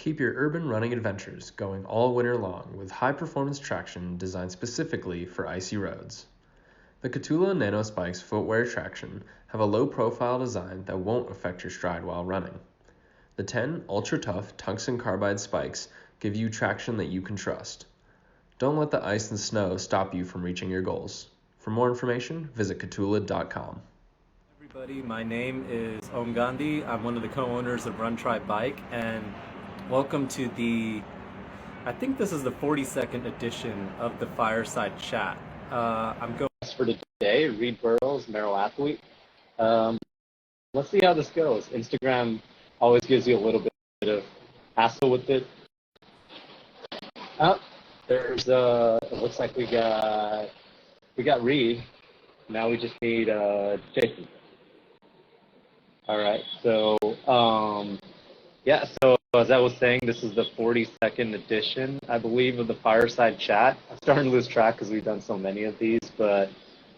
Keep your urban running adventures going all winter long with high-performance traction designed specifically for icy roads. The Catula Nano Spikes footwear traction have a low-profile design that won't affect your stride while running. The 10 ultra-tough tungsten carbide spikes give you traction that you can trust. Don't let the ice and snow stop you from reaching your goals. For more information, visit catula.com. Everybody, my name is Om Gandhi. I'm one of the co-owners of Run Try Bike, and welcome to I think this is the 42nd edition of the Fireside Chat. I'm going for today, Reid Burrows, Merrell athlete. Let's see how this goes. Instagram always gives you a little bit of hassle with it. There's it looks like we got Reid. Now we just need Jason. All right. So so as I was saying, this is the 42nd edition, I believe, of the Fireside Chat. I'm starting to lose track because we've done so many of these, but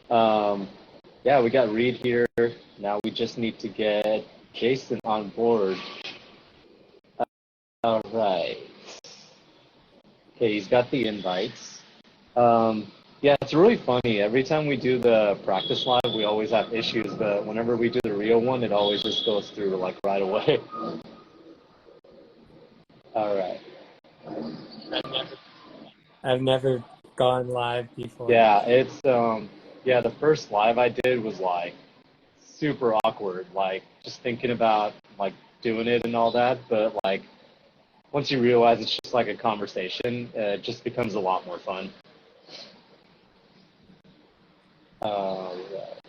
we got Reid here. Now we just need to get Jason on board. All right. Okay, he's got the invites. It's really funny. Every time we do the practice live, we always have issues, but whenever we do the real one, it always just goes through like right away. All right. I've never gone live before. Yeah, it's the first live I did was like super awkward, like just thinking about like doing it and all that, but like once you realize it's just like a conversation, it just becomes a lot more fun. Right.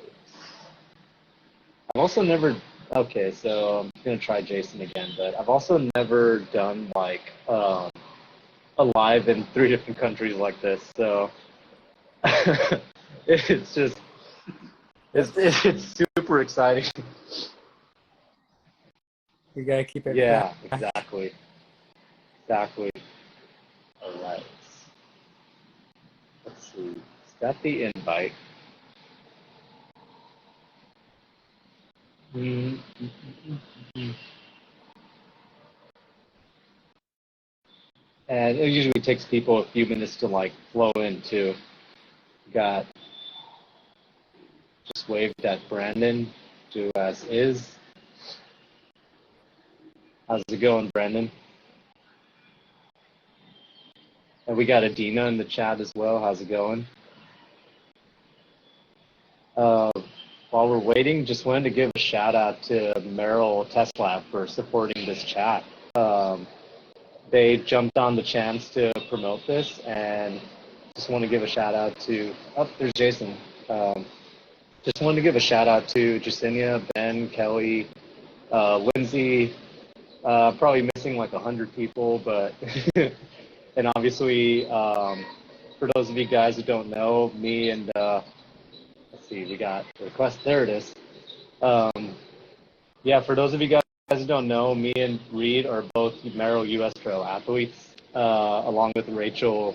I've also never, okay, so I'm going to try Jason again, but I've also never done like a live in 3 different countries like this, so it's just, it's super exciting. We got to keep it Yeah, fresh. exactly. All right. Let's see. Is that the invite? And it usually takes people a few minutes to like flow in too. Just waved at Brandon, do as is. How's it going, Brandon? And we got Adina in the chat as well. How's it going? While we're waiting, just wanted to give a shout out to Merrell Test Lab for supporting this chat. They jumped on the chance to promote this, and just want to give a shout out to, there's Jason. Just wanted to give a shout out to Jacinia, Ben, Kelly, Lindsay, probably missing like 100 people, but, and obviously, for those of you guys who don't know, me and, let's see, we got the request, there it is. For those of you guys who don't know, me and Reid are both Merrell US Trail athletes, along with Rachel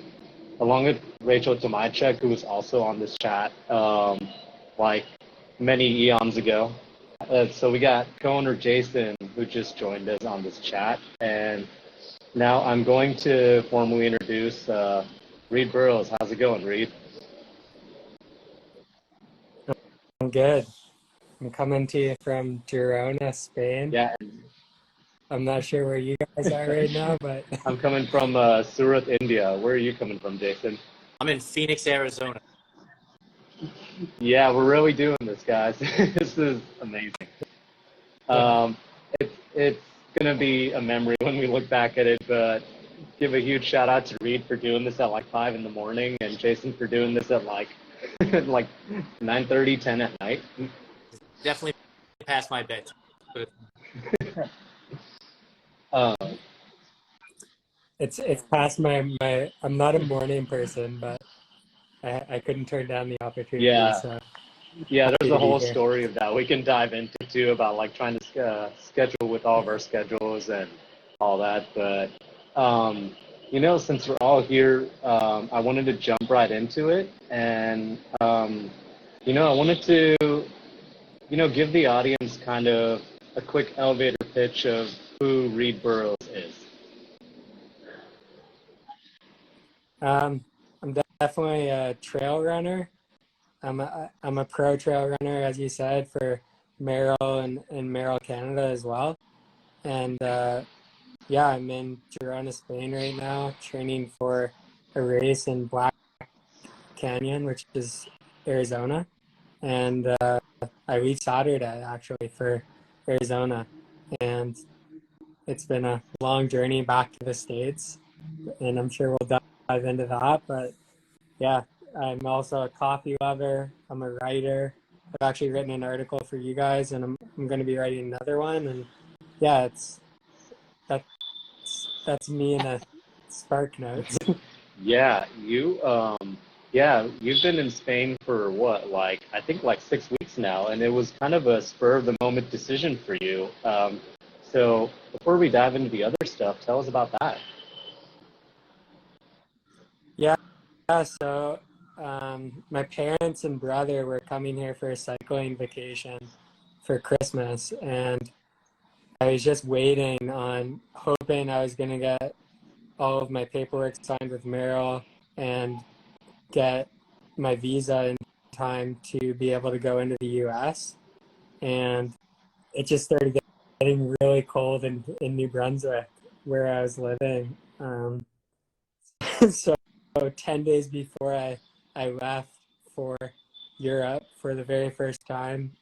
Tomajczyk, who was also on this chat, like many eons ago. So we got co-owner Jason, who just joined us on this chat, and now I'm going to formally introduce Reid Burrows. How's it going, Reid? I'm good. I'm coming to you from Girona, Spain. Yeah. I'm not sure where you guys are right now, but I'm coming from Surat, India. Where are you coming from, Jason? I'm in Phoenix, Arizona. Yeah, we're really doing this, guys. This is amazing. It's gonna be a memory when we look back at it, but give a huge shout out to Reid for doing this at like 5 in the morning, and Jason for doing this at like like 9:30, 10 at night. Definitely past my bedtime. it's past my I'm not a morning person, but I couldn't turn down the opportunity. Yeah. So Yeah, there's a whole story of that we can dive into too, about like trying to schedule with all of our schedules and all that. But since we're all here, I wanted to jump right into it, and I wanted to give the audience kind of a quick elevator pitch of who Reid Burrows is. I'm definitely a trail runner. I'm a pro trail runner, as you said, for Merrell and Merrell Canada as well. And yeah, I'm in Girona, Spain right now, training for a race in Black Canyon, which is Arizona. And I leave Saturday actually for Arizona. And it's been a long journey back to the States, and I'm sure we'll dive into that. But yeah, I'm also a coffee lover. I'm a writer. I've actually written an article for you guys, and I'm going to be writing another one. And yeah, that's that's me in a spark notes. Yeah, you've been in Spain for what, like I think like 6 weeks now, and it was kind of a spur of the moment decision for you. So before we dive into the other stuff, tell us about that. Yeah, so my parents and brother were coming here for a cycling vacation for Christmas, and I was just waiting on hoping I was going to get all of my paperwork signed with Merrill and get my visa in time to be able to go into the US. And it just started getting really cold in New Brunswick, where I was living. So 10 days before I left for Europe for the very first time,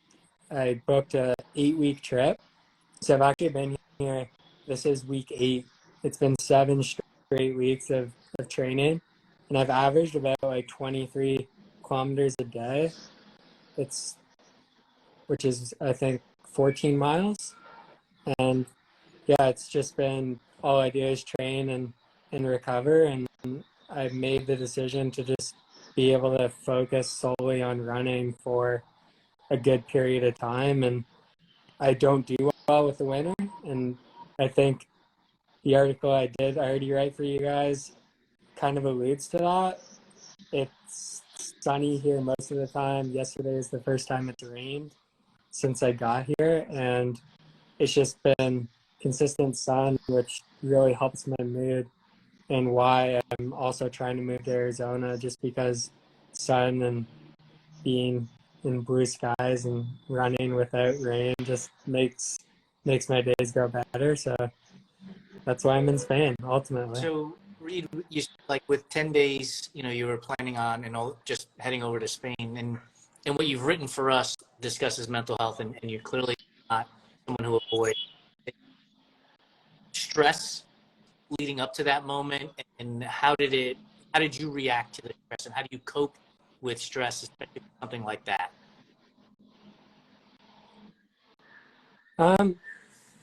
I booked a 8-week trip. So I've actually been here. This is week 8. It's been 7 straight weeks of training, and I've averaged about like 23 kilometers a day. Which is I think 14 miles, and yeah, it's just been all I do is train and recover, and I've made the decision to just be able to focus solely on running for a good period of time. And I don't do well with the winter, and I think the article I did already write for you guys kind of alludes to that. It's sunny here most of the time. Yesterday is the first time it's rained since I got here, and it's just been consistent sun, which really helps my mood, and why I'm also trying to move to Arizona, just because sun and being in blue skies and running without rain just makes my days go better. So that's why I'm in Spain ultimately. So, Reid, you like with 10 days, you were planning on just heading over to Spain, and what you've written for us discusses mental health, and you're clearly not someone who avoids stress leading up to that moment. And how did you react to the stress, and how do you cope with stress, especially with something like that?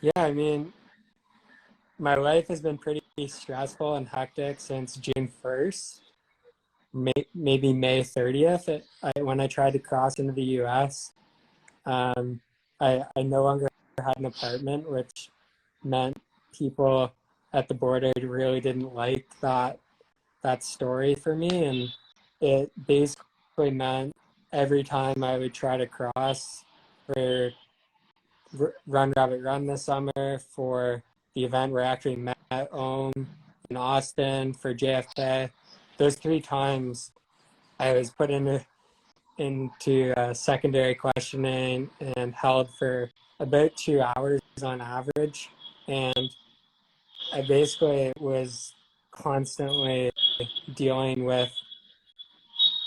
Yeah, I mean, my life has been pretty stressful and hectic since June 1st, maybe May 30th. When I tried to cross into the US, I no longer had an apartment, which meant people at the border really didn't like that story for me. And it basically meant every time I would try to cross for Run Rabbit Run this summer, for the event where I actually met Ohm in Austin, for JFK, those 3 times I was put into secondary questioning and held for about 2 hours on average. And I basically was constantly dealing with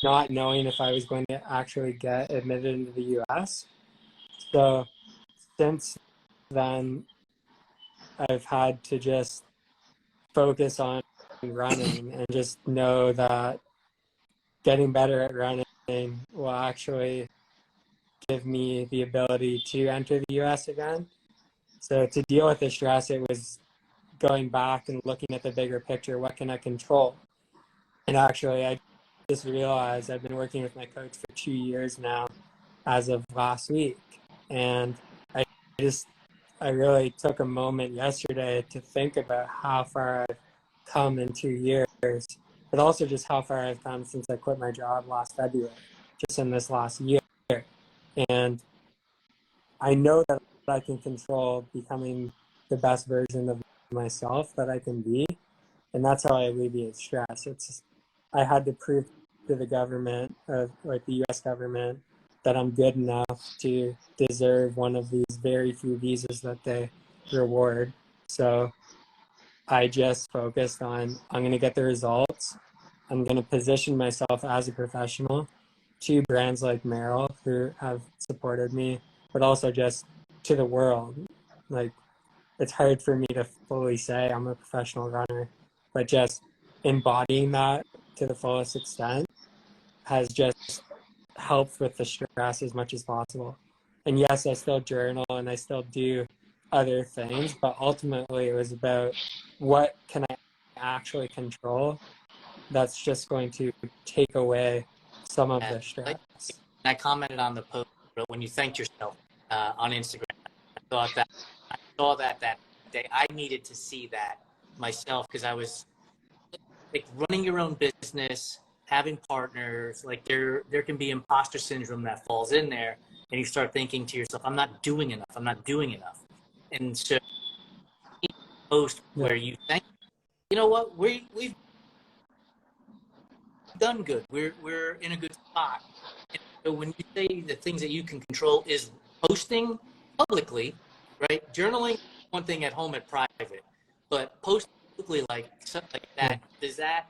not knowing if I was going to actually get admitted into the US. So since then, I've had to just focus on running and just know that getting better at running will actually give me the ability to enter the US again. So to deal with the stress, it was going back and looking at the bigger picture. What can I control? And actually, I just realized I've been working with my coach for 2 years now as of last week. And I I really took a moment yesterday to think about how far I've come in 2 years, but also just how far I've come since I quit my job last February, just in this last year. And I know that I can control becoming the best version of myself that I can be. And that's how I alleviate stress. I had to prove to the government, like the U.S. government, that I'm good enough to deserve one of these very few visas that they reward. So I just focused on, I'm going to get the results. I'm going to position myself as a professional to brands like Merrell who have supported me, but also just to the world. Like, it's hard for me to fully say I'm a professional runner, but just embodying that to the fullest extent has just helped with the stress as much as possible. And yes, I still journal and I still do other things, but ultimately it was about what can I actually control that's just going to take away some of the stress. I commented on the post when you thanked yourself on Instagram. I saw that day. I needed to see that myself because I was like running your own business, having partners. Like there can be imposter syndrome that falls in there, and you start thinking to yourself, "I'm not doing enough. I'm not doing enough." And so, post where you think, you know what, we've done good. We're in a good spot. And so when you say the things that you can control is posting publicly, right? Journaling one thing at home at private, but posting publicly like something like that, does that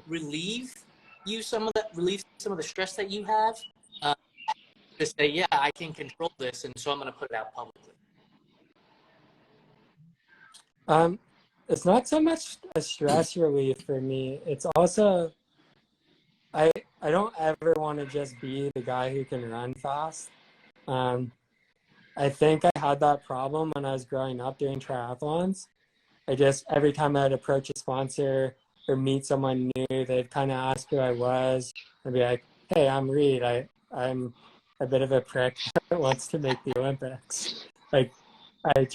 relieve some of the stress that you have? To say, yeah, I can control this, and so I'm going to put it out publicly. It's not so much a stress relief for me. It's also I don't ever want to just be the guy who can run fast. I think I had that problem when I was growing up doing triathlons. Every time I'd approach a sponsor or meet someone new, they'd kind of ask who I was. I'd be like, "Hey, I'm Reid. I'm a bit of a prick that wants to make the Olympics." Like, I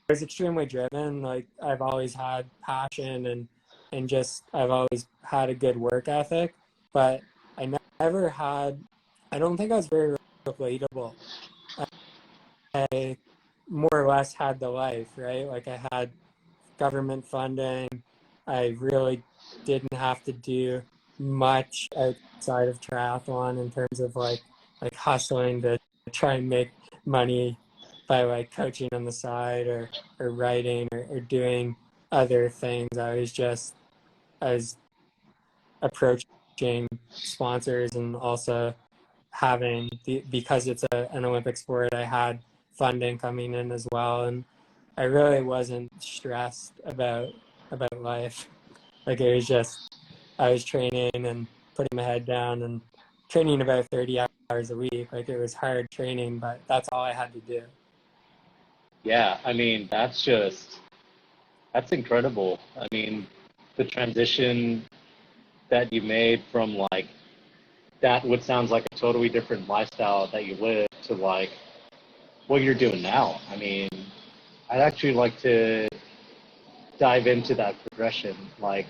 was extremely driven. Like, I've always had passion and just I've always had a good work ethic, but I never had. I don't think I was very relatable. I more or less had the life, right? Like I had government funding. I really didn't have to do much outside of triathlon in terms of like hustling to try and make money by like coaching on the side or writing or doing other things. I was approaching sponsors and also having because it's an Olympic sport, I had funding coming in as well, and I really wasn't stressed about life. Like it was just I was training and putting my head down and training about 30 hours a week. Like it was hard training, but that's all I had to do. Yeah, I mean, that's incredible. I mean, the transition that you made from like that, what sounds like a totally different lifestyle that you live, to like what you're doing now. I mean, I'd actually like to dive into that progression. Like,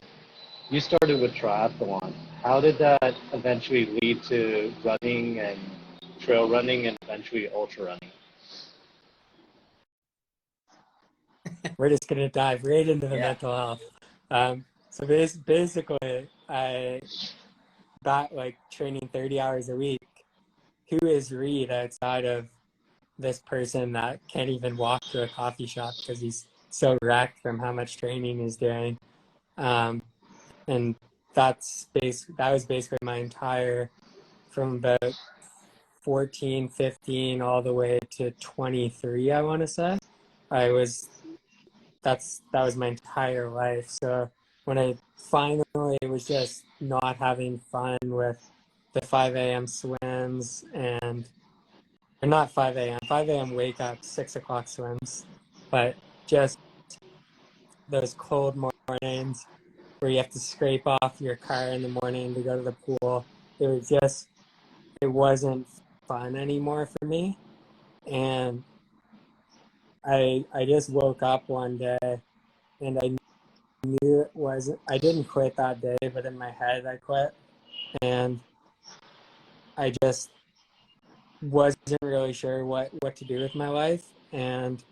you started with triathlon. How did that eventually lead to running and trail running and eventually ultra running? We're just going to dive right into the mental health. So basically, I got like training 30 hours a week. Who is Reid outside of this person that can't even walk to a coffee shop because he's so wrecked from how much training he's doing? And that was basically my entire, from about 14, 15, all the way to 23, I want to say. That was my entire life. So when I finally was just not having fun with the 5 a.m. swims or not 5 a.m. wake up, 6 o'clock swims, but just those cold mornings where you have to scrape off your car in the morning to go to the pool. It wasn't fun anymore for me. And I just woke up one day and I knew I didn't quit that day, but in my head I quit. And I just wasn't really sure what to do with my life. And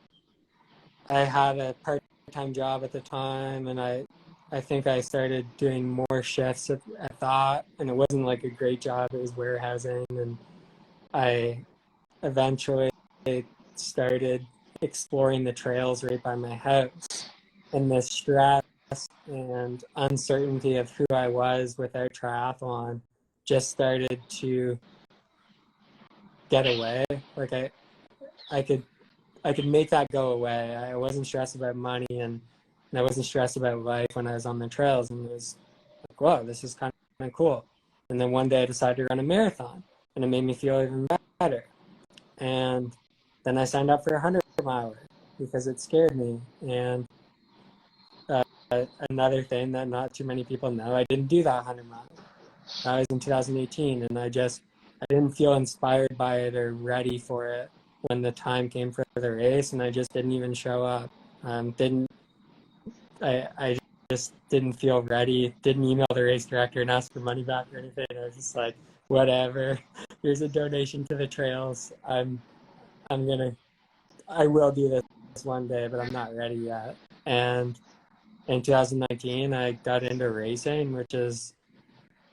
I had a part-time job at the time, and I I think I started doing more shifts at that, and it wasn't like a great job. It was warehousing, and I eventually started exploring the trails right by my house. And the stress and uncertainty of who I was without triathlon just started to get away. Like I could make that go away. I wasn't stressed about money, and I wasn't stressed about life when I was on the trails. And it was like, whoa, this is kind of cool. And then one day I decided to run a marathon, and it made me feel even better. And then I signed up for a 100-miler because it scared me. And another thing that not too many people know, I didn't do that 100-mile. That was in 2018, and I didn't feel inspired by it or ready for it when the time came for the race, and I just didn't even show up. I just didn't feel ready. Didn't email the race director and ask for money back or anything. I was just like, whatever. Here's a donation to the trails. I will do this one day, but I'm not ready yet. And in 2019, I got into racing, which is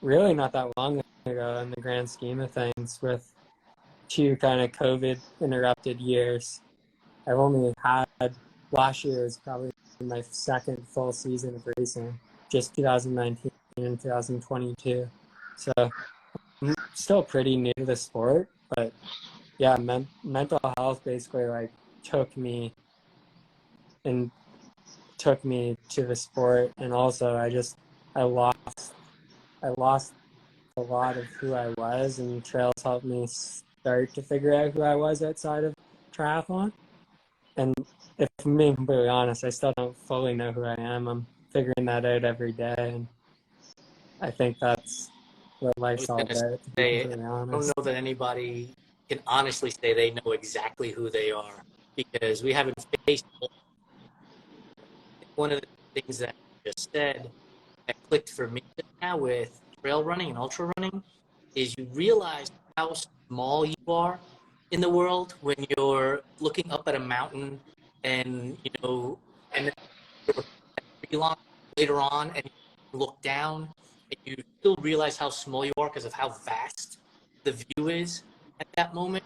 really not that long ago in the grand scheme of things, with 2 kind of COVID interrupted years. I've only had, last year was probably my second full season of racing, just 2019 and 2022. So I'm still pretty new to the sport, but yeah, mental health basically like took me to the sport. And also I lost a lot of who I was, and trails helped me start to figure out who I was outside of triathlon. And if I'm being completely honest, I still don't fully know who I am. I'm figuring that out every day, and I think that's what life's all about, to be completely I honest. don't know that anybody can honestly say they know exactly who they are, because we haven't faced one of the things that you just said that clicked for me now with trail running and ultra running is you realize how small you are in the world when you're looking up at a mountain, and and later on, and you look down and you still realize how small you are because of how vast the view is at that moment.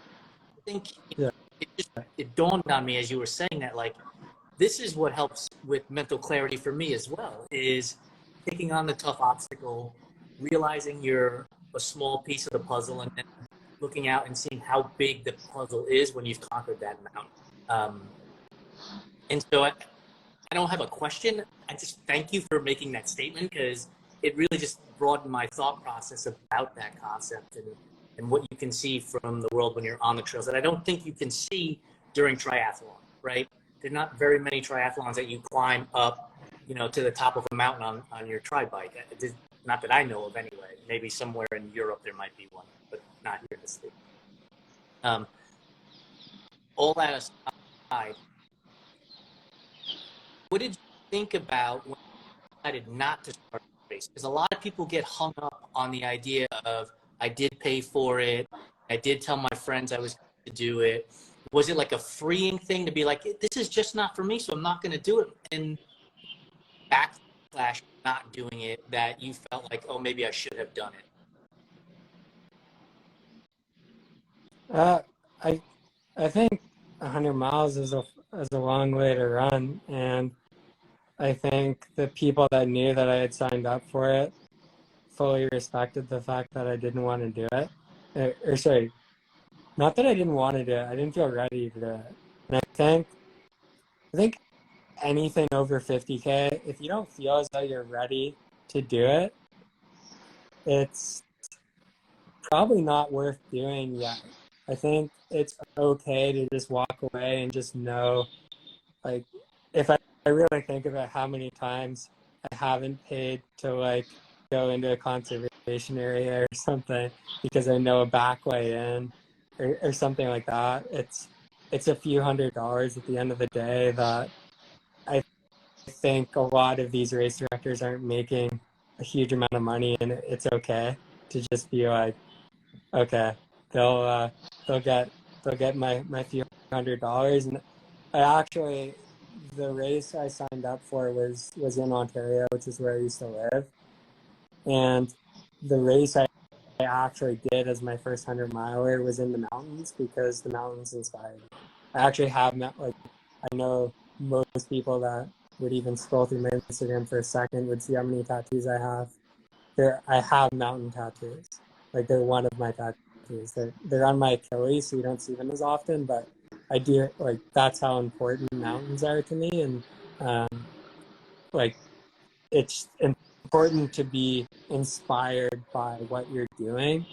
I think it dawned on me as you were saying that, like, this is what helps with mental clarity for me as well, is taking on the tough obstacle, realizing you're a small piece of the puzzle, and then looking out and seeing how big the puzzle is when you've conquered that mountain. And so I don't have a question. I just thank you for making that statement, because it really just broadened my thought process about that concept and what you can see from the world when you're on the trails that I don't think you can see during triathlon, right? There are not very many triathlons that you climb up, to the top of a mountain on your tri bike. Not that I know of anyway. Maybe somewhere in Europe there might be one, but not here in the States. All that aside, what did you think about when you decided not to start the race? Because a lot of people get hung up on the idea of, I did pay for it, I did tell my friends I was going to do it. Was it like a freeing thing to be like, this is just not for me, so I'm not going to do it? And backslash not doing it, that you felt like, oh, maybe I should have done it? I think 100 miles is a long way to run, and I think the people that knew that I had signed up for it fully respected the fact that I didn't want to do it. Or sorry, not that I didn't want to do it. I didn't feel ready to do it. And I think anything over 50K, if you don't feel as though you're ready to do it, it's probably not worth doing yet. I think it's okay to just walk away and just know, like, if I really think about how many times I haven't paid to, like, go into a conservation area or something because I know a back way in or something like that. It's a few $100s at the end of the day that I think a lot of these race directors aren't making a huge amount of money, and it's okay to just be like, okay, they'll get my few $100s. And the race I signed signed up for was in Ontario, which is where I used to live. And the race I actually did as my first 100-miler was in the mountains because the mountains inspired me. I actually have, like, I know most people that would even scroll through my Instagram for a second would see how many tattoos I have. I have mountain tattoos. Like, they're one of my tattoos. They're on my Achilles, so you don't see them as often, but I do, like, that's how important mountains are to me. And like, it's important to be inspired by what you're doing,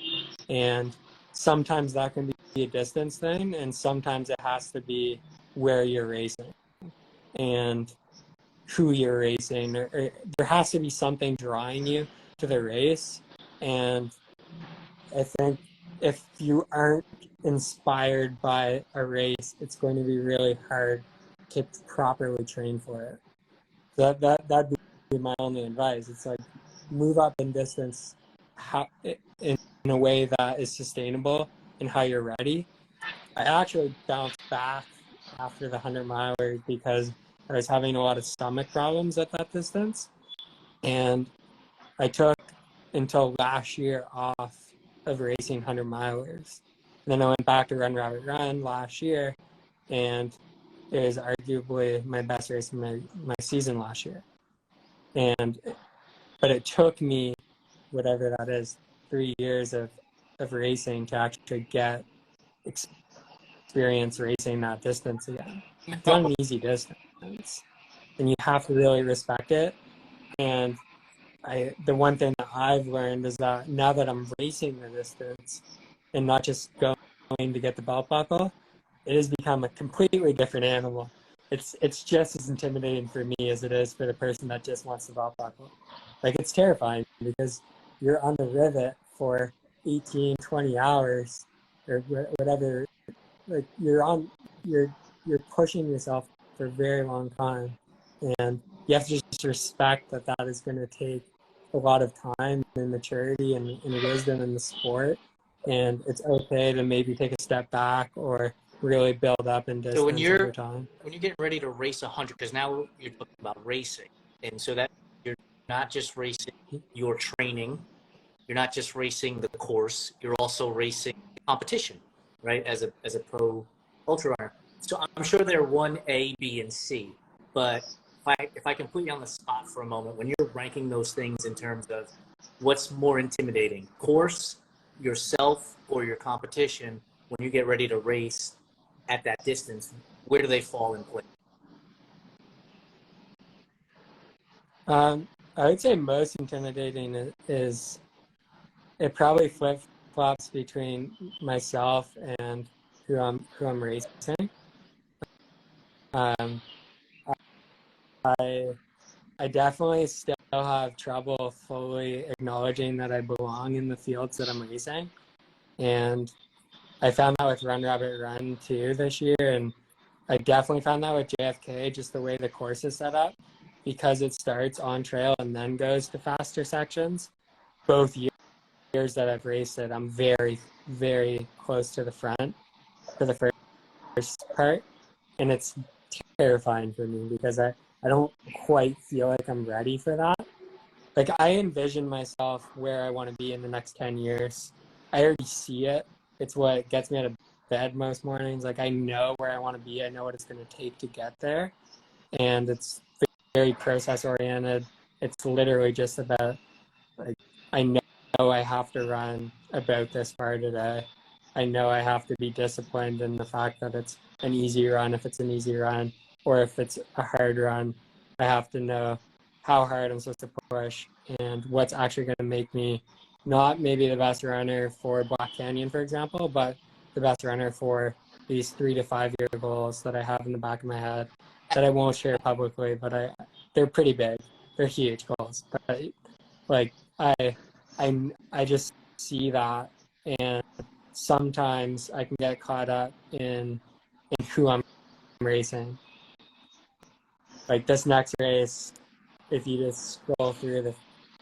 and sometimes that can be a distance thing, and sometimes it has to be where you're racing and who you're racing. There has to be something drawing you to the race, and I think if you aren't inspired by a race, it's going to be really hard to properly train for it. That'd be my only advice. It's like, move up in distance in a way that is sustainable and how you're ready. I actually bounced back after the 100-miler because I was having a lot of stomach problems at that distance. And I took until last year off of racing 100-milers. And then I went back to Run Rabbit Run last year, and it was arguably my best race of my season last year. But it took me, whatever that is, 3 years of racing to actually get experience racing that distance again. It's not an easy distance, and you have to really respect it. And the one thing that I've learned is that now that I'm racing the distance and not just going to get the belt buckle, it has become a completely different animal. It's just as intimidating for me as it is for the person that just wants the belt buckle. Like, it's terrifying because you're on the rivet for 18, 20 hours or whatever. Like, you're pushing yourself for a very long time, and you have to just respect that is going to take a lot of time and maturity and wisdom in the sport, and it's okay to maybe take a step back or really build up in distance over time. When you're getting ready to race 100, because now you're talking about racing, and so that you're not just racing your training, you're not just racing the course, you're also racing competition, right? As a pro ultra runner. So I'm sure they're 1A, B, and C, but if I can put you on the spot for a moment, when you're ranking those things in terms of what's more intimidating, course, yourself, or your competition, when you get ready to race at that distance, where do they fall in place? I would say most intimidating is it probably flip-flops between myself and who I'm racing. I definitely still have trouble fully acknowledging that I belong in the fields that I'm racing, and I found that with Run Rabbit Run too this year, and I definitely found that with JFK, just the way the course is set up, because it starts on trail and then goes to faster sections. Both years that I've raced it, I'm very, very close to the front for the first part, and it's terrifying for me because I don't quite feel like I'm ready for that. Like, I envision myself where I want to be in the next 10 years. I already see it. It's what gets me out of bed most mornings. Like, I know where I want to be. I know what it's going to take to get there. And it's very process oriented. It's literally just about, like, I know I have to run about this far today. I know I have to be disciplined in the fact that it's an easy run if it's an easy run, or if it's a hard run, I have to know how hard I'm supposed to push and what's actually going to make me not maybe the best runner for Black Canyon, for example, but the best runner for these 3 to 5 year goals that I have in the back of my head that I won't share publicly, but they're pretty big. They're huge goals. But like, I just see that, and sometimes I can get caught up in who I'm racing. Like, this next race, if you just scroll through the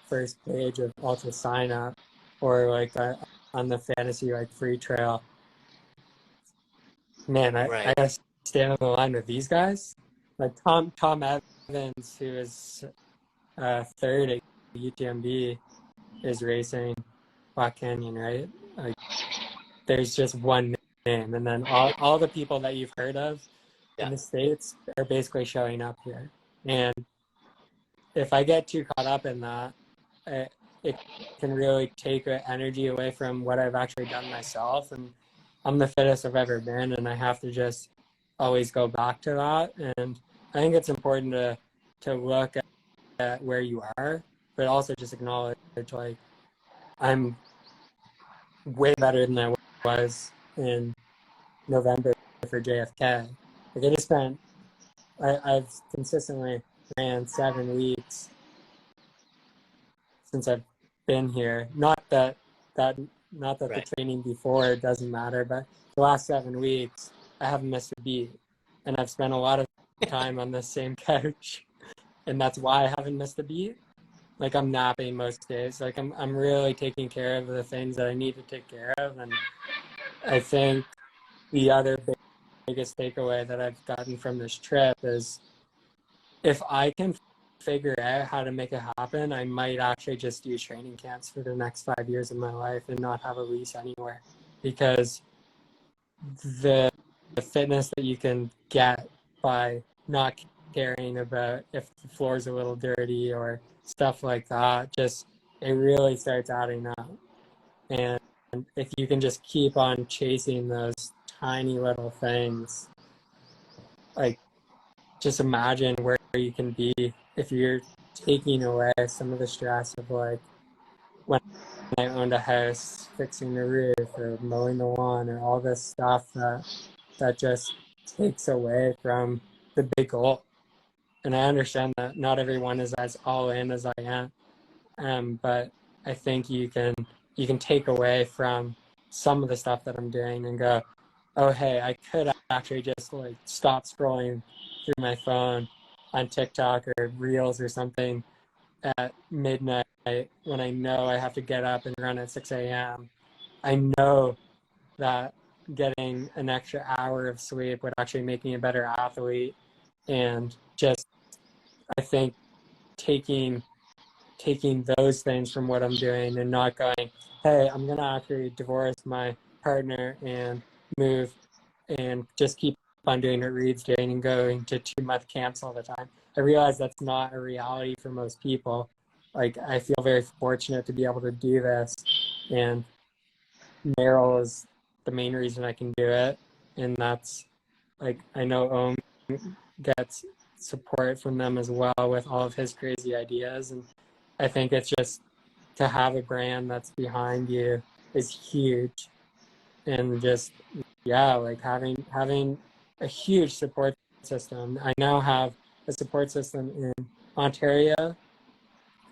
first page of Ultra Sign Up, or like on the fantasy like free trail, man, I gotta stand on the line with these guys. Like Tom Evans, who is third at UTMB, is racing Black Canyon, right? Like, there's just one name, and then all the people that you've heard of in the States are basically showing up here. And if I get too caught up in that, it can really take energy away from what I've actually done myself. And I'm the fittest I've ever been, and I have to just always go back to that. And I think it's important to look at where you are, but also just acknowledge, like, I'm way better than I was in November for JFK. Like, I just spent, I've consistently ran 7 weeks since I've been here. Not that the training before doesn't matter, but the last 7 weeks I haven't missed a beat, and I've spent a lot of time on the same couch, and that's why I haven't missed a beat. Like, I'm napping most days. Like, I'm really taking care of the things that I need to take care of. And I think the other biggest takeaway that I've gotten from this trip is, if I can figure out how to make it happen, I might actually just do training camps for the next 5 years of my life and not have a lease anywhere, because the fitness that you can get by not caring about if the floor's a little dirty or stuff like that, just, it really starts adding up. And if you can just keep on chasing those tiny little things, like, just imagine where you can be if you're taking away some of the stress of, like, when I owned a house, fixing the roof or mowing the lawn or all this stuff that just takes away from the big goal. And I understand that not everyone is as all in as I am, but I think you can take away from some of the stuff that I'm doing and go, oh, hey, I could actually just, like, stop scrolling through my phone on TikTok or Reels or something at midnight when I know I have to get up and run at 6 a.m. I know that getting an extra hour of sleep would actually make me a better athlete. And just, I think taking those things from what I'm doing and not going, hey, I'm going to actually divorce my partner and move and just keep on doing what Reid's doing and going to 2-month camps all the time. I realize that's not a reality for most people. Like, I feel very fortunate to be able to do this, and Merrell is the main reason I can do it. And that's, like, I know Ohm gets support from them as well with all of his crazy ideas. And I think it's just, to have a brand that's behind you is huge. And just, yeah, like, having a huge support system. I now have a support system in Ontario,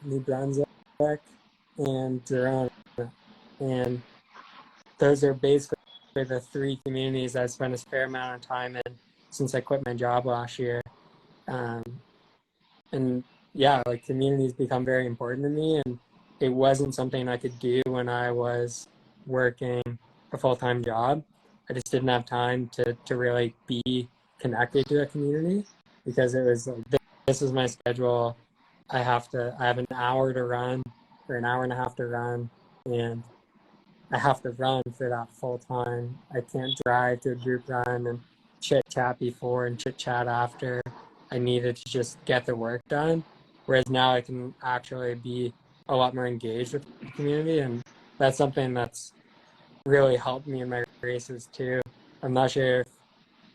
New Brunswick, and Toronto. And those are basically the 3 communities I've spent a fair amount of time in since I quit my job last year. And yeah, like, communities become very important to me, and it wasn't something I could do when I was working a full-time job. I just didn't have time to really be connected to a community, because it was like, this is my schedule. I have an hour to run, or an hour and a half to run, and I have to run for that full time. I can't drive to a group run and chit chat before and chit chat after. I needed to just get the work done. Whereas now I can actually be a lot more engaged with the community, and that's something that's really helped me in my races too. I'm not sure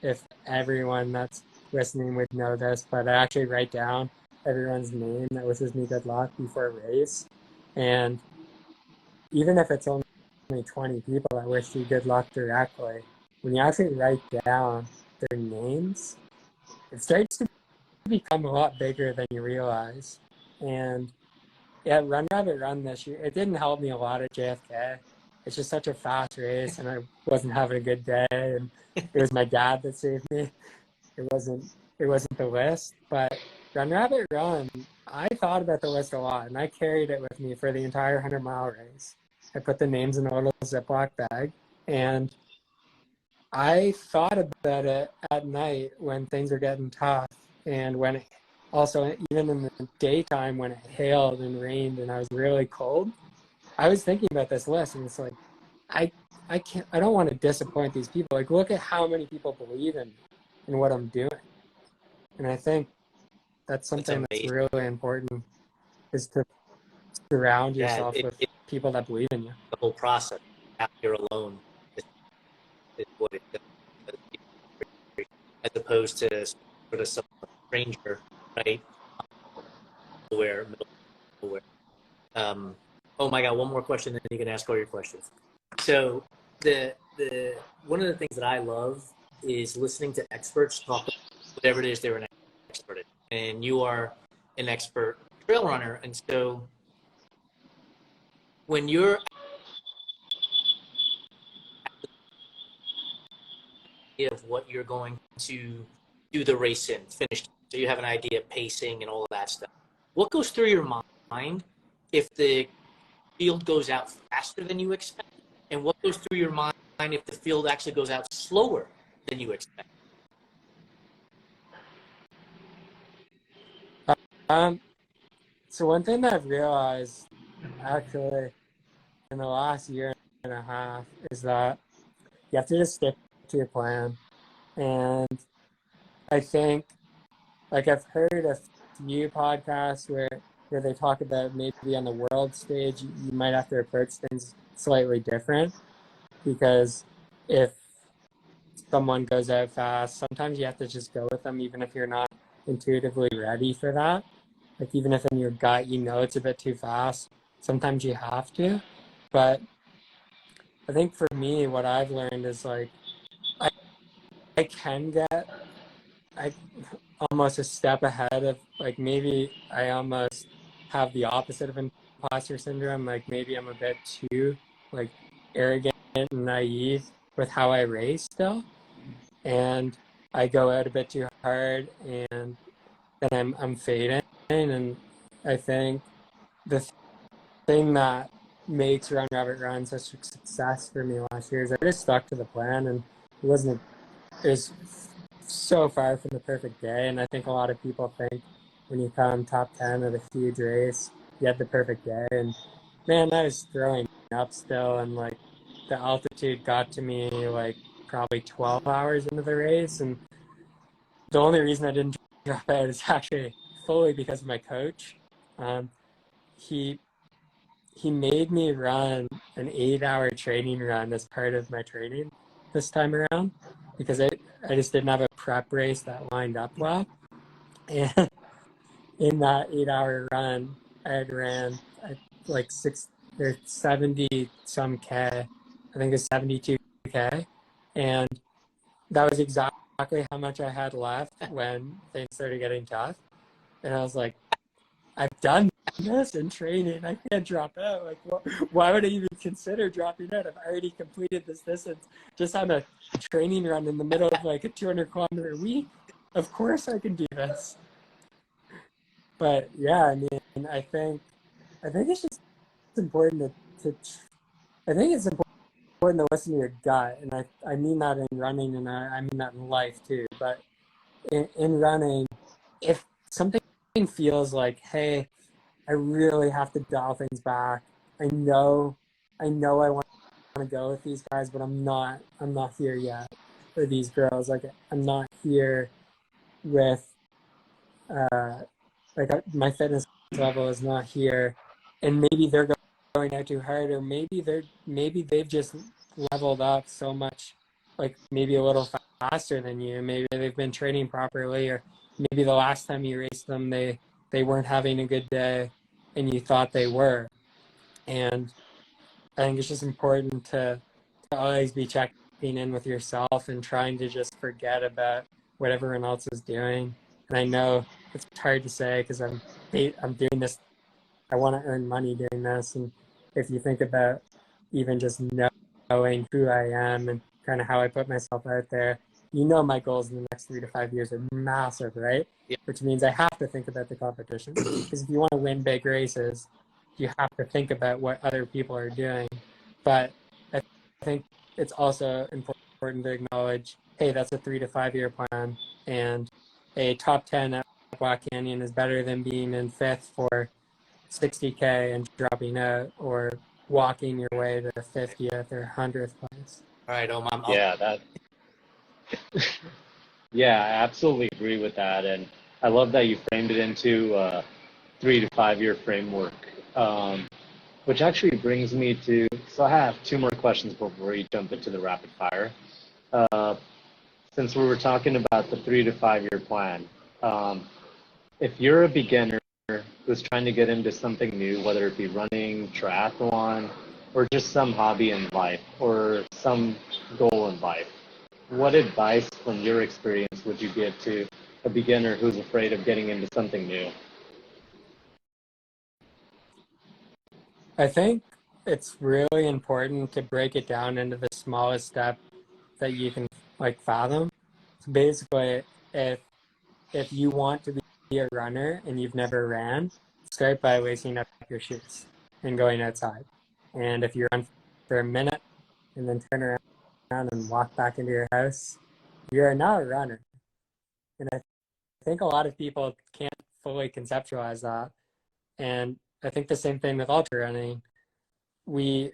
if everyone that's listening would know this, but I actually write down everyone's name that wishes me good luck before a race. And even if it's only 20 people that wish you good luck directly, when you actually write down their names, it starts to become a lot bigger than you realize. And yeah, Run Rabbit Run this year, it didn't help me a lot at JFK. It's just such a fast race, and I wasn't having a good day, and it was my dad that saved me. It wasn't the list. But Run Rabbit Run, I thought about the list a lot, and I carried it with me for the entire 100-mile race. I put the names in a little Ziploc bag, and I thought about it at night when things were getting tough, and when also, even in the daytime when it hailed and rained and I was really cold, I was thinking about this list, and it's like, I I don't want to disappoint these people. Like, look at how many people believe in me and what I'm doing. And I think that's That's something that's amazing. really important, is to surround Yeah, yourself with it people that believe in you. the whole process. Out here alone is what it does, as opposed to sort of some stranger, right? Nowhere, middle of nowhere. Oh my God, one more question, then you can ask all your questions. So the one of the things that I love is listening to experts talk about whatever it is they're an expert in. And you are an expert trail runner. And so when you're of what you're going to do the race in, finish, so you have an idea of pacing and all of that stuff. What goes through your mind if the field goes out faster than you expect? And what goes through your mind if the field actually goes out slower than you expect? So one thing that I've realized actually in the last year and a half is that you have to just stick to your plan. And I think, like, I've heard a few podcasts where they talk about maybe on the world stage, you might have to approach things slightly different, because if someone goes out fast, sometimes you have to just go with them, even if you're not intuitively ready for that. Like, even if in your gut you know it's a bit too fast, sometimes you have to. But I think for me, what I've learned is, like, I, I can get I almost a step ahead of, like, maybe I almost have the opposite of imposter syndrome. Like, maybe I'm a bit too, like, arrogant and naive with how I race still, and I go out a bit too hard, and then I'm fading. And I think the thing that makes Run Rabbit Run such a success for me last year is I just stuck to the plan, and it was so far from the perfect day. And I think a lot of people think when you come top 10 at a huge race, you had the perfect day. And man, I was throwing up still, and, like, the altitude got to me like probably 12 hours into the race. And the only reason I didn't drop out is actually fully because of my coach. Um, he he made me run an 8-hour training run as part of my training this time around, because I just didn't have a prep race that lined up well. And in that 8-hour run, I had ran like 70 some K. I think it's 72K. And that was exactly how much I had left when things started getting tough. And I was like, I've done this in training. I can't drop out. Like, why would I even consider dropping out? I've already completed this distance just on a training run in the middle of, like, a 200-kilometer week. Of course I can do this. But yeah, I mean, I think it's just important to I think it's important to listen to your gut. And I mean that in running, and I mean that in life too. But in running, if something feels like, hey, I really have to dial things back. I know I want to go with these guys, but I'm not here yet. Or these girls, like, I'm not here with like, my fitness level is not here, and maybe they're going out too hard, or maybe they've just leveled up so much, like, maybe a little faster than you. Maybe they've been training properly, or maybe the last time you raced them, they weren't having a good day and you thought they were. And I think it's just important to always be checking in with yourself and trying to just forget about what everyone else is doing. And I know it's hard to say, because I'm doing this. I want to earn money doing this. And if you think about even just knowing who I am and kind of how I put myself out there, my goals in the next 3 to 5 years are massive, right? Yeah. Which means I have to think about the competition. Because if you want to win big races, you have to think about what other people are doing. But I think it's also important to acknowledge, hey, that's a 3 to 5 year plan, and a top 10 at Black Canyon is better than being in fifth for 60K and dropping out, or walking your way to 50th or 100th place. All right, Yeah, yeah, I absolutely agree with that, and I love that you framed it into a 3 to 5 year framework. Which actually brings me to, so I have two more questions before we jump into the rapid fire. Since we were talking about the 3 to 5 year plan, if you're a beginner who's trying to get into something new, whether it be running, triathlon, or just some hobby in life or some goal in life, what advice from your experience would you give to a beginner who's afraid of getting into something new? I think it's really important to break it down into the smallest step that you can like fathom. So basically, if you want to be a runner and you've never ran, start by lacing up your shoes and going outside. And if you run for a minute and then turn around and walk back into your house, you're now a runner. And I think a lot of people can't fully conceptualize that. And I think the same thing with ultra running. We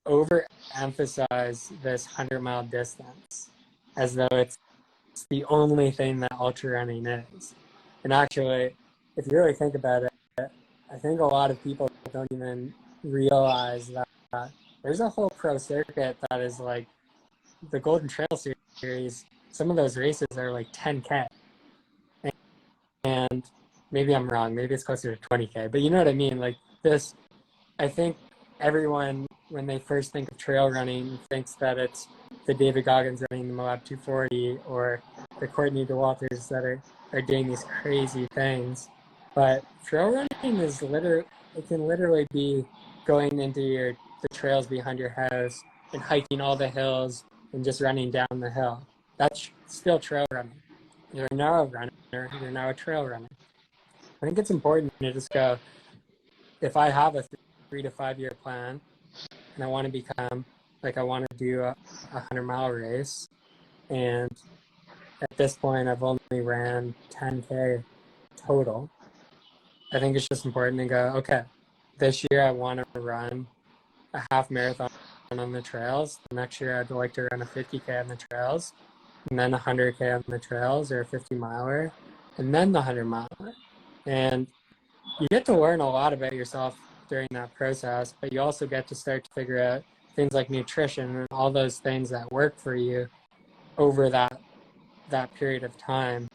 overemphasize this 100-mile distance as though it's the only thing that ultra running is. And actually, if you really think about it, I think a lot of people don't even realize that there's a whole pro circuit that is like the Golden Trail Series. Some of those races are like 10K. And maybe I'm wrong. Maybe it's closer to 20K. But you know what I mean? Like this, I think everyone, when they first think of trail running, thinks that it's the David Goggins running the Moab 240 or the Courtney DeWalters that are doing these crazy things. But trail running is it can literally be going into the trails behind your house and hiking all the hills and just running down the hill. That's still trail running. You're now a runner, you're now a trail runner. I think it's important to just go, if I have a 3 to 5 year plan and I want to become, like I want to do a 100-mile race, and at this point I've only ran 10K total, I think it's just important to go, okay, this year I want to run a half marathon on the trails. The next year I'd like to run a 50K on the trails, and then a 100K on the trails, or a 50-miler, and then the 100-miler. And you get to learn a lot about yourself during that process, but you also get to start to figure out things like nutrition and all those things that work for you over that period of time.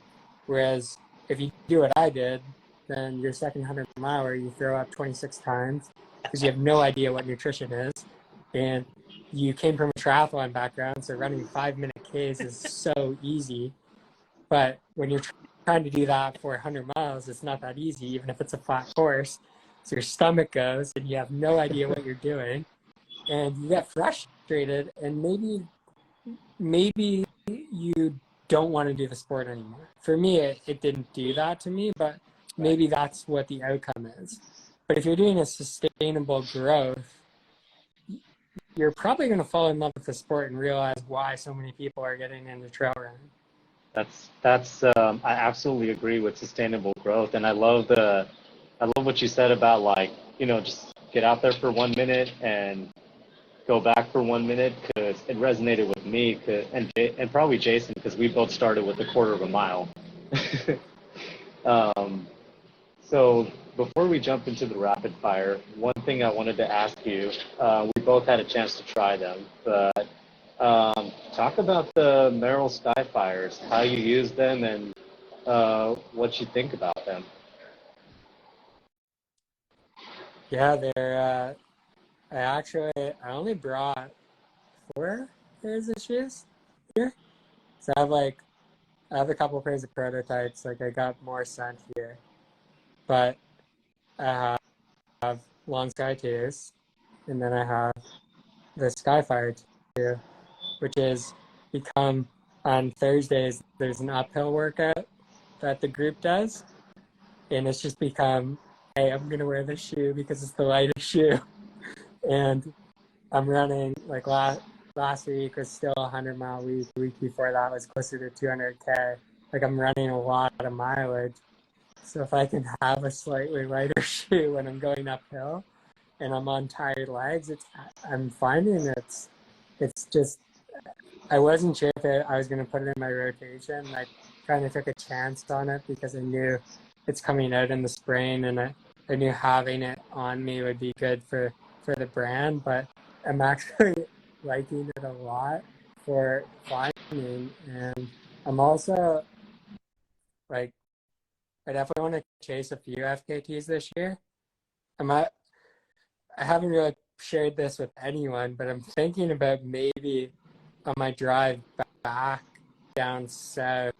Whereas if you do what I did, then your second 100-miler, you throw up 26 times because you have no idea what nutrition is. And you came from a triathlon background, so running 5-minute Ks is so easy. But when you're trying to do that for 100 miles, it's not that easy, even if it's a flat course. So your stomach goes and you have no idea what you're doing. And you get frustrated, and maybe you don't want to do the sport anymore. For me, it didn't do that to me, but maybe that's what the outcome is. But if you're doing a sustainable growth, you're probably going to fall in love with the sport and realize why so many people are getting into trail running. That's I absolutely agree with sustainable growth, and I love what you said about, like, just get out there for 1 minute and go back for 1 minute, because it resonated with me, and probably Jason, because we both started with a quarter of a mile. So before we jump into the rapid fire, one thing I wanted to ask you, we both had a chance to try them, but talk about the Merrell Skyfires, how you use them, and what you think about them. Yeah, I only brought 4 pairs of shoes here. So I have a couple pairs of prototypes, like I got more sent here. But I have Long Sky 2s, and then I have the Skyfire 2, which is become, on Thursdays, there's an uphill workout that the group does. And it's just become, hey, I'm going to wear this shoe because it's the lightest shoe. And I'm running, like last week was still a 100-mile week. The week before that was closer to 200K. Like I'm running a lot of mileage. So if I can have a slightly lighter shoe when I'm going uphill and I'm on tired legs, I'm finding it's just, I wasn't sure if I was going to put it in my rotation. I kind of took a chance on it because I knew it's coming out in the spring, and I knew having it on me would be good for the brand. But I'm actually liking it a lot for climbing, and I'm also like, I definitely want to chase a few FKTs this year. I haven't really shared this with anyone, but I'm thinking about maybe on my drive back down south,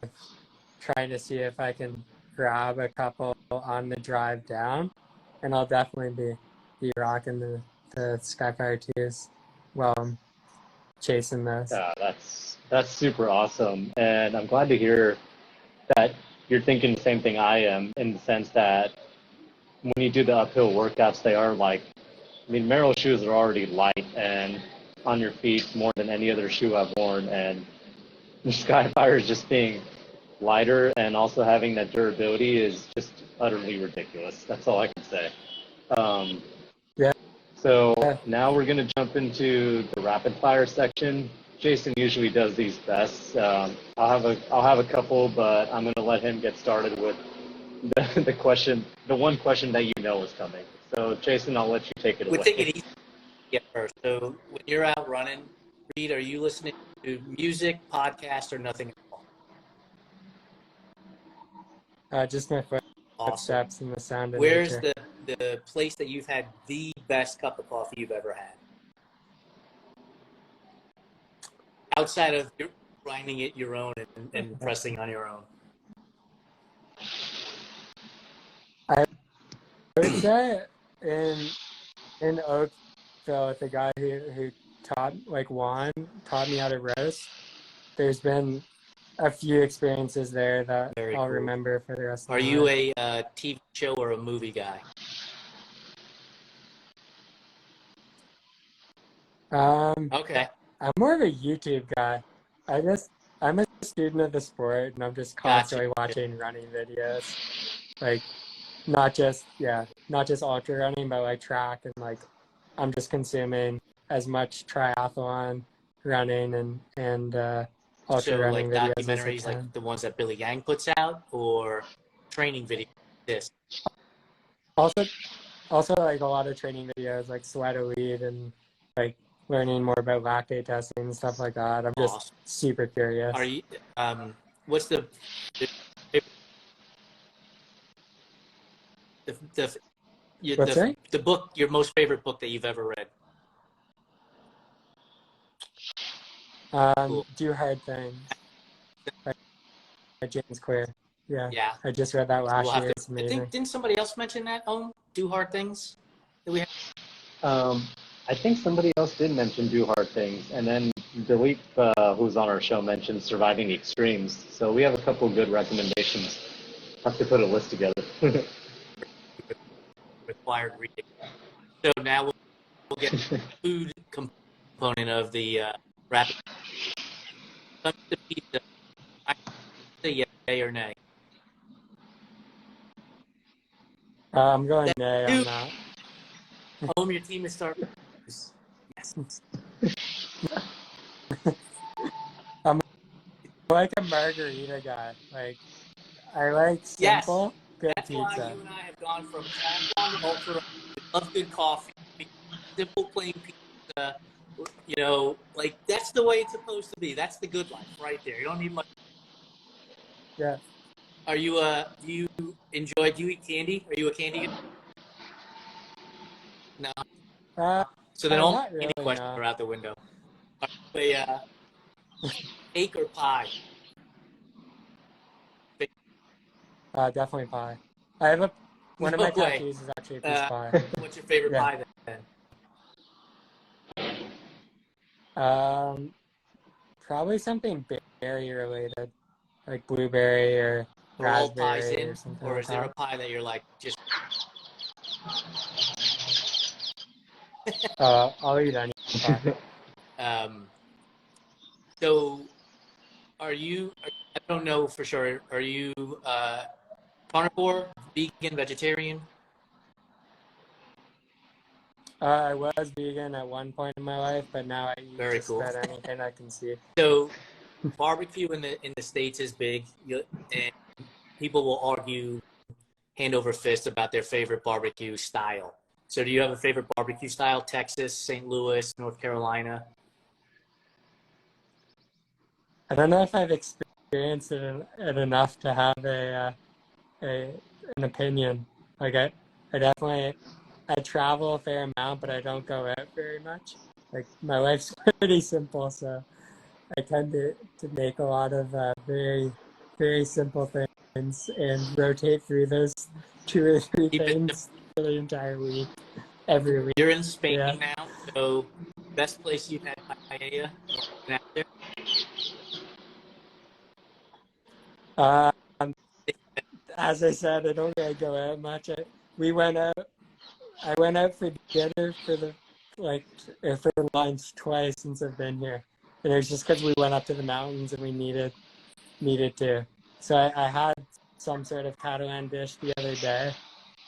trying to see if I can grab a couple on the drive down, and I'll definitely be rocking the Skyfire 2s while I'm chasing those. Yeah, that's super awesome, and I'm glad to hear that you're thinking the same thing I am, in the sense that when you do the uphill workouts, they are like, I mean, Merrell shoes are already light and on your feet more than any other shoe I've worn, and the Skyfire is just being lighter and also having that durability is just utterly ridiculous. That's all I can say. Yeah. So now we're going to jump into the rapid fire section. Jason usually does these best. I'll have a couple, but I'm going to let him get started with the one question that you know is coming. So Jason, I'll let you take it away. We'll take it easy first. So when you're out running, Reid, are you listening to music, podcast, or nothing at all? Just my footsteps and the sound of Where's nature. the place that you've had the best cup of coffee you've ever had? Outside of grinding it your own and pressing on your own. I would say in Oakville, the guy who taught me how to roast. There's been a few experiences there that Very I'll cool. remember for the rest of my life. Are you a TV show or a movie guy? Okay. I'm more of a YouTube guy. I'm a student of the sport, and I'm just constantly watching running videos. Like, not just ultra running, but like track, and like I'm just consuming as much triathlon running and ultra running videos documentaries like the ones that Billy Yang puts out, or training videos. This also like a lot of training videos like Sweat Elite and like learning more about lactate testing and stuff like that. I'm just super curious. Are you what's the book, your most favorite book that you've ever read? Cool. Do Hard Things by James Clear. Yeah. I just read that last year. It's amazing. Didn't somebody else mention that? Do Hard Things that we have? I think somebody else did mention Do Hard Things, and then Dilip, who's on our show, mentioned Surviving the Extremes. So we have a couple of good recommendations. Have to put a list together. Required reading. So now we'll get the food component of the rapid. Comes to pizza, I say yay or nay. I'm going nay on that. Home, your team is starting. Yes. I'm like a margarita guy. Like, I like simple, good That's pizza. That's why you and I have gone from triathlon to ultra. We love good coffee, simple plain pizza. You know, like that's the way it's supposed to be. That's the good life right there. You don't need much. Yeah. Are you do you eat candy? Are you a candy guy? No. So then all really, questions are out the window. Are you a cake or pie? Definitely pie. I have one of my tattoos is actually a piece of pie. What's your favorite pie then? Probably something berry related, like blueberry or raspberry or something. Or is there a pie that you're like just? I'll eat any pie. So, are you? I don't know for sure. Are you carnivore, vegan, vegetarian? I was vegan at one point in my life, but now I eat Very just cool. about anything I can see. So barbecue in the States is big, and people will argue hand over fist about their favorite barbecue style. So do you have a favorite barbecue style? Texas, St. Louis, North Carolina? I don't know if I've experienced it enough to have an opinion. Like I definitely I travel a fair amount, but I don't go out very much. Like my life's pretty simple, so I tend to make a lot of very, very simple things and rotate through those 2 or 3 things for the entire week, every week. You're in Spain Yeah. now, so best place you've had paella out there? As I said, I don't really go out much. I went out for dinner for lunch twice since I've been here, and it was just because we went up to the mountains and we needed to. So I had some sort of Catalan dish the other day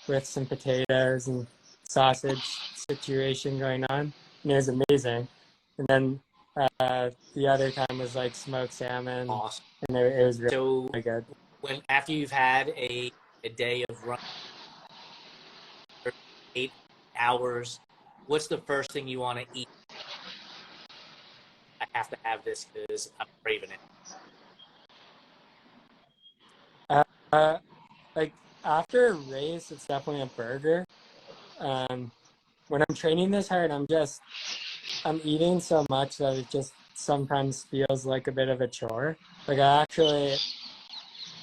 with some potatoes and sausage situation going on, and it was amazing. And then the other time was like smoked salmon, Awesome. and it was really, So really good. after you've had a day of running for 8 hours, what's the first thing you want to eat? I have to have this because I'm craving it. Like after a race, it's definitely a burger. When I'm training this hard, I'm eating so much that it just sometimes feels like a bit of a chore. Like I actually,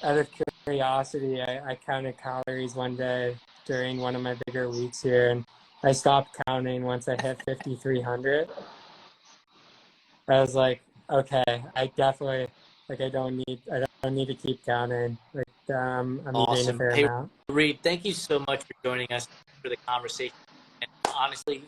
out of curiosity, I counted calories one day during one of my bigger weeks here, and I stopped counting once I hit 5,300. I was like, okay, I definitely I don't need to keep counting. Like I'm eating a Awesome. fair Hey, amount. Reid, thank you so much for joining us for the conversation. And honestly,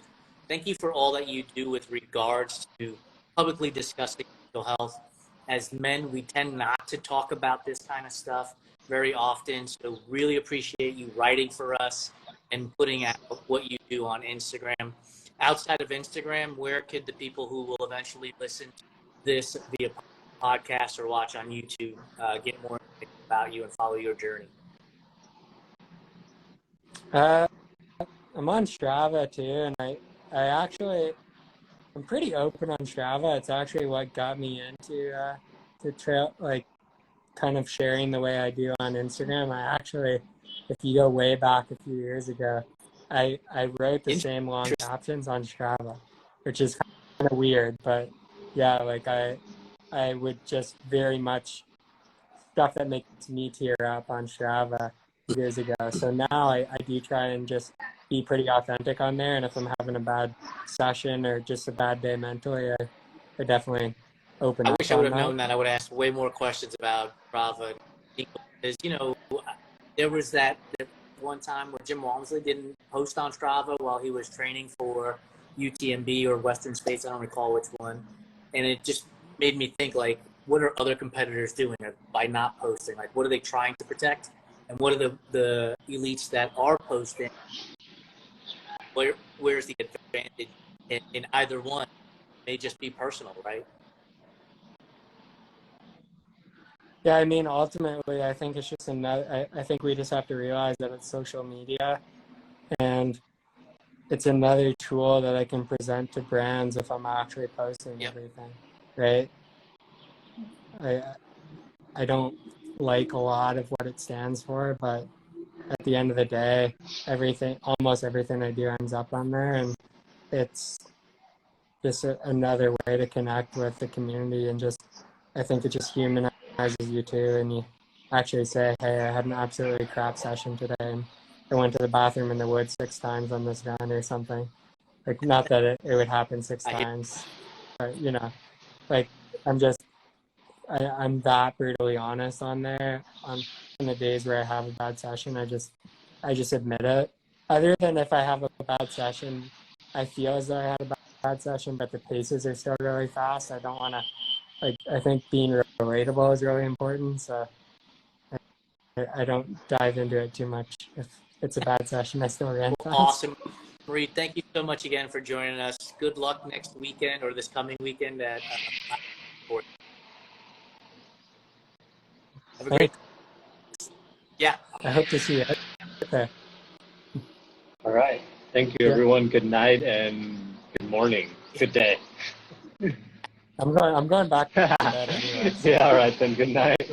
thank you for all that you do with regards to publicly discussing mental health. As men, we tend not to talk about this kind of stuff very often. So really appreciate you writing for us and putting out what you do on Instagram. Outside of Instagram, where could the people who will eventually listen to this via podcast or watch on YouTube get more information about you and follow your journey? I'm on Strava too, and I'm pretty open on Strava. It's actually what got me into to trail, like kind of sharing the way I do on Instagram. If you go way back a few years ago, I wrote the same long captions on Strava, which is kind of weird, but yeah, like I would just very much stuff that makes me tear up on Strava years ago. So now I do try and just be pretty authentic on there. And if I'm having a bad session or just a bad day mentally, I definitely open up. I wish I would have known that. I would have asked way more questions about Strava. Because, there was that one time where Jim Walmsley didn't post on Strava while he was training for UTMB or Western States. I don't recall which one. And it just made me think, like, what are other competitors doing by not posting? Like, what are they trying to protect? And what are the elites that are posting? Where's the advantage in either one? It may just be personal, right? Yeah, I mean, ultimately, I think it's just I think we just have to realize that it's social media, and it's another tool that I can present to brands if I'm actually posting everything, right? I don't like a lot of what it stands for, but at the end of the day, almost everything I do ends up on there, and it's just another way to connect with the community, and I think it just humanizes you too, and you actually say, hey, I had an absolutely crap session today, and I went to the bathroom in the woods 6 times on this run or something. Like, not that it would happen 6 times, but like I'm that brutally honest on there. On the days where I have a bad session, I just admit it. Other than if I have a bad session, I feel as though I had a bad session, but the paces are still really fast. I don't want to, I think being relatable is really important. So I don't dive into it too much. If it's a bad session, I still ran fast. Awesome. Reid, thank you so much again for joining us. Good luck next weekend or this coming weekend at Have a great. Yeah. I hope to see you. Okay. All right. Thank you, everyone. Good night and good morning. Good day. I'm going back to bed anyway. Yeah. All right then. Good night.